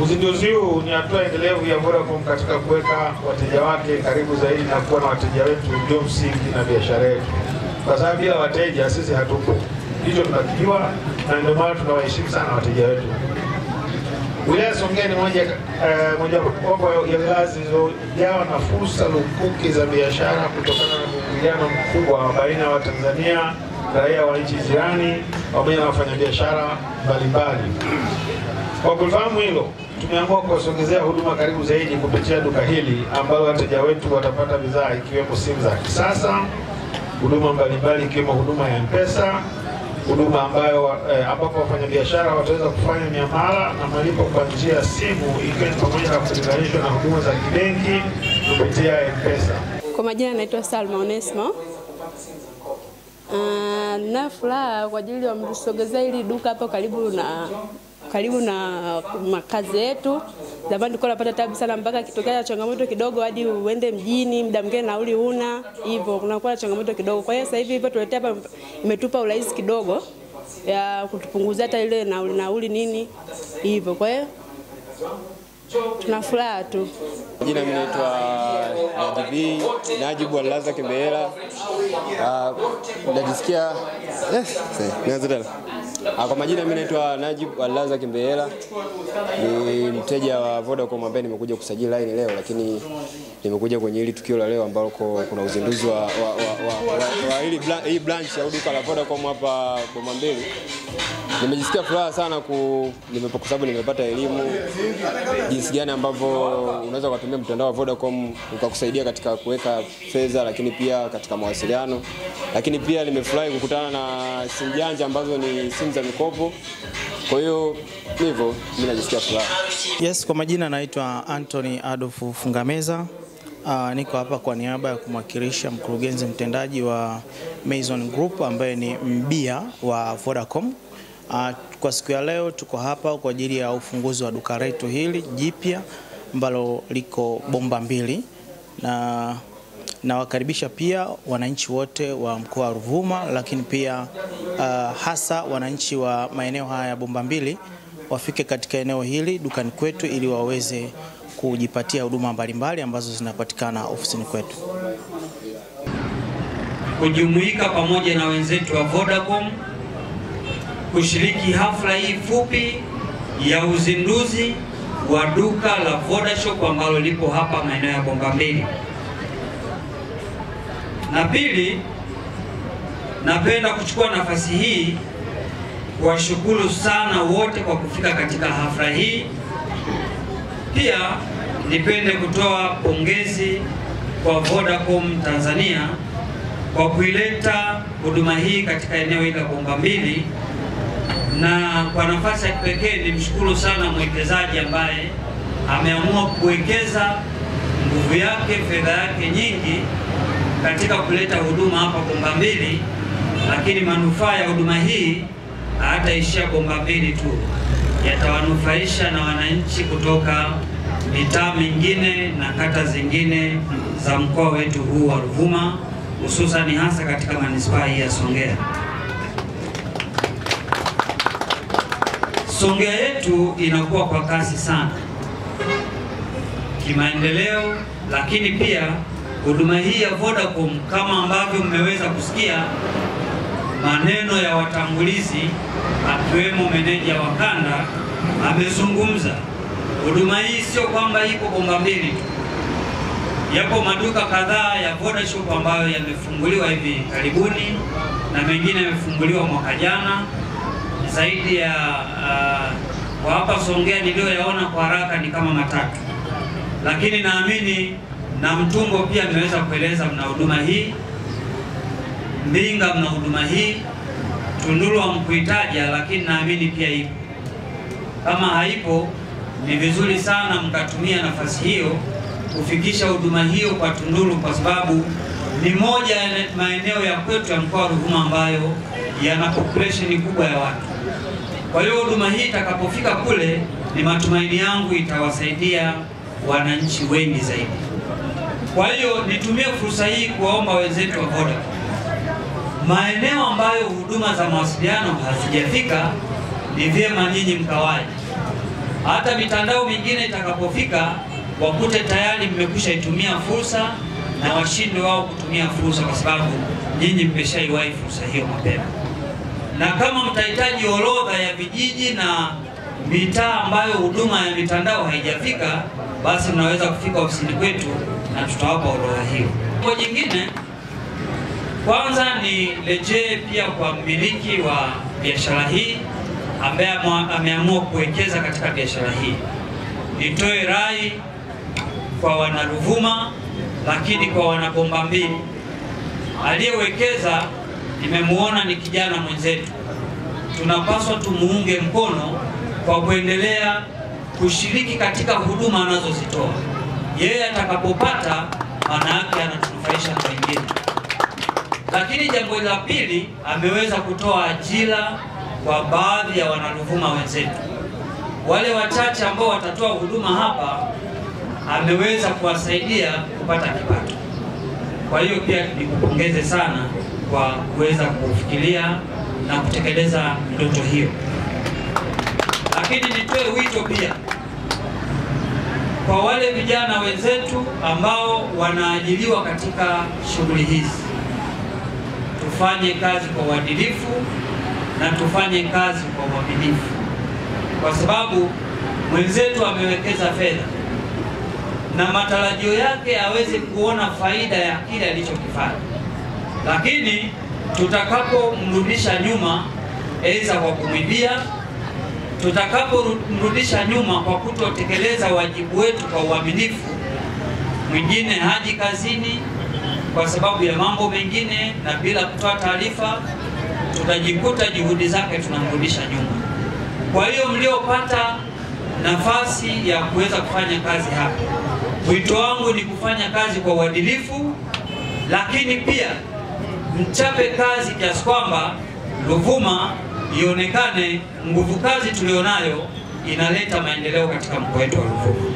Uzinduzi huu ni hatua endelevu ya Vodacom katika kuweka wateja wake karibu zaidi na kuwa na wateja wetu ndio msingi na biashara yetu. Kwa sababu bila wateja sisi hatupo. Hicho tunakijua na ndio maana tunawaheshimu sana wateja wetu. Wilaya Songea ni moja ya wilaya zilizojawa na fursa lukuki za biashara kutokana na mwingiliano mkubwa baina ya Watanzania, raia wa nchi jirani, pamoja na wafanyabiashara mbalimbali. Kwa kufahamu hilo, tumeamua kuwasogezea huduma karibu zaidi kupitia duka hili ambalo wateja wetu watapata bidhaa ikiwemo simu za kisasa, huduma mbalimbali ikiwemo huduma ya M-Pesa, huduma ambapo wafanyabiashara wataweza kufanya miamala na malipo kwa njia ya simu ikiwa ni pamoja na kuunganishwa na huduma za kibenki kupitia M-Pesa. Kwa majina naitwa Salma Onesmo. Na furaha kwa ajili ya msogezea hili duka hapo karibu na makazi yetu. Zamani tulikuwa tunapata tabu sana mpaka kitokea changamoto kidogo hadi uende mjini, muda mwingine nauli huna, hivyo kunakuwa changamoto kidogo. Kwa hiyo sasa hivi hivyo tuletea hapa imetupa urahisi kidogo ya kutupunguzia hata ile nauli nini hivyo. Kwa hiyo tuna furaha tu. Jina mimi naitwa Najibu Alaza Kimbehela. Najisikia kwa majina mimi naitwa Najibu Alaza Kimbehela. Ni mteja wa Vodacom ambaye nimekuja kusajili line leo, lakini nimekuja kwenye hili tukio la leo ambalo kuna uzinduzi wa hii branch ya duka la Vodacom hapa Bomambili. Nimejisikia furaha sana kwa sababu nimepata elimu jinsi gani ambavyo unaweza kutumia mtandao wa Vodacom ukakusaidia katika kuweka fedha, lakini pia katika mawasiliano. Lakini pia nimefurahi kukutana na simu janja ambazo ni simu za mikopo. Kwa hiyo hivyo mimi najisikia furaha. Yes, kwa majina naitwa Anthony Adolfu Fungameza. Niko hapa kwa niaba ya kumwakilisha mkurugenzi mtendaji wa Maison Group ambaye ni mbia wa Vodacom. Kwa siku ya leo tuko hapa kwa ajili ya ufunguzi wa duka letu hili jipya ambalo liko Bomambili, na wakaribisha pia wananchi wote wa mkoa wa Ruvuma, lakini pia hasa wananchi wa maeneo haya ya Bomambili wafike katika eneo hili dukani kwetu ili waweze kujipatia huduma mbalimbali ambazo zinapatikana ofisini kwetu. Kujumuika pamoja na wenzetu wa Vodacom kushiriki hafla hii fupi ya uzinduzi wa duka la Vodashop ambalo lipo hapa maeneo ya Bomambili. Na pili, napenda kuchukua nafasi hii kuwashukuru sana wote kwa kufika katika hafla hii. Pia nipende kutoa pongezi kwa Vodacom Tanzania kwa kuileta huduma hii katika eneo hili la Bomambili, na kwa nafasi ya kipekee nimshukuru sana mwekezaji ambaye ameamua kuwekeza nguvu yake, fedha yake nyingi katika kuleta huduma hapa Bomambili, lakini manufaa ya huduma hii hataishia Bomambili tu, yatawanufaisha na wananchi kutoka mitaa mingine na kata zingine za mkoa wetu huu wa Ruvuma, hususan hasa katika manispaa hii ya Songea. Songea yetu inakuwa kwa kasi sana kimaendeleo, lakini pia huduma hii ya Vodacom kama ambavyo mmeweza kusikia maneno ya watangulizi akiwemo meneja wa kanda amezungumza, huduma hii sio kwamba iko Bomambili tu. Yapo maduka kadhaa ya Vodashop ambayo yamefunguliwa hivi karibuni na mengine yamefunguliwa mwaka jana. Zaidi ya kwa hapa Songea niliyoyaona kwa haraka ni kama 3. Lakini naamini na Mtumbo pia ameweza kueleza mna huduma hii, Mbinga mna huduma hii, Tunduru hamkuitaja lakini naamini pia ipo. Kama haipo ni vizuri sana mkatumia nafasi hiyo kufikisha huduma hiyo kwa Tunduru, kwa sababu ni moja ya maeneo ya kwetu ya mkoa wa Ruvuma ambayo yana population kubwa ya watu. Kwa hiyo huduma hii itakapofika kule, ni matumaini yangu itawasaidia wananchi wengi zaidi. Kwa hiyo nitumie fursa hii kuwaomba wenzetu wa Vodacom, maeneo ambayo huduma za mawasiliano hazijafika, ni vyema nyinyi mkawaje. hata mitandao mingine itakapofika wakute tayari mmekwisha itumia fursa na washinde wao kutumia fursa, kwa sababu nyinyi mmeshaiwahi fursa hiyo mapema. Na kama mtahitaji orodha ya vijiji na mitaa ambayo huduma ya mitandao haijafika, basi mnaweza kufika ofisini kwetu na tutawapa orodha hiyo. Kwa jingine, kwanza ni rejee pia kwa mmiliki wa biashara hii ambaye ameamua kuwekeza katika biashara hii. Nitoe rai kwa wana Ruvuma, lakini kwa wana Bomba Mbili. Aliyewekeza nimemuona ni kijana mwenzetu, tunapaswa tumuunge mkono kwa kuendelea kushiriki katika huduma anazozitoa. Yeye atakapopata, maana yake anatunufaisha na wengine. Lakini jambo la pili, ameweza kutoa ajira kwa baadhi ya wana Ruvuma wenzetu. Wale wachache ambao watatoa huduma hapa, ameweza kuwasaidia kupata kipato. Kwa hiyo pia nikupongeze sana kwa kuweza kufikiria na kutekeleza ndoto hiyo. Lakini nitoe wito pia kwa wale vijana wenzetu ambao wanaajiriwa katika shughuli hizi, tufanye kazi kwa uadilifu na tufanye kazi kwa uaminifu, kwa sababu mwenzetu amewekeza fedha na matarajio yake aweze kuona faida ya kile alichokifanya. Lakini tutakapomrudisha nyuma, aidha kwa kumwibia, tutakapomrudisha nyuma kwa kutotekeleza wajibu wetu kwa uaminifu, mwingine haji kazini kwa sababu ya mambo mengine na bila kutoa taarifa, tutajikuta juhudi zake tunamrudisha nyuma. Kwa hiyo mliopata nafasi ya kuweza kufanya kazi hapa, wito wangu ni kufanya kazi kwa uadilifu, lakini pia mchape kazi kiasi kwamba Ruvuma ionekane nguvu kazi tulionayo inaleta maendeleo katika mkoa wetu wa Ruvuma.